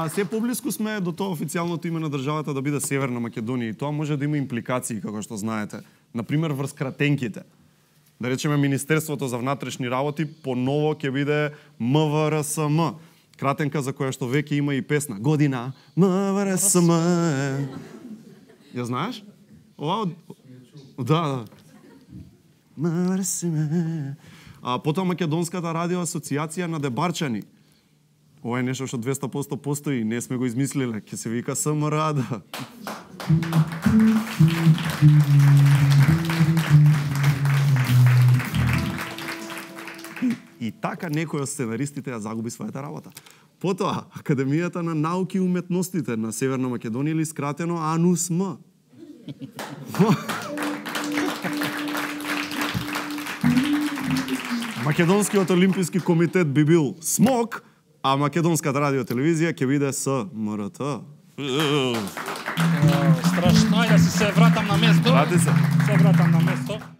Се поблиску сме до тоа официјалното име на државата да биде Северна Македонија и тоа може да има импликации, како што знаете. Например, врз кратенките. Да речеме, Министерството за внатрешни работи поново ќе биде МВРСМ. Кратенка за која што веќе има и песна. Година МВРСМ. Ја знаеш? Ова... Да. МВРСМ. Потоа Македонската радио асоциација на Дебарчани. Ова е нешто што 200% постои, не сме го измислиле, ќе се вика СМРАД. И така некој од сценаристите ја загуби својата работа. Потоа, Академијата на науки и уметностите на Северна Македонија, или скратено АНУСМ. Македонскиот олимписки комитет би бил СМОК, а Македонската радиотелевизија ќе биде СМРТ. Страшно, ајде да се вратам на место. Врати се. Се вратам на место.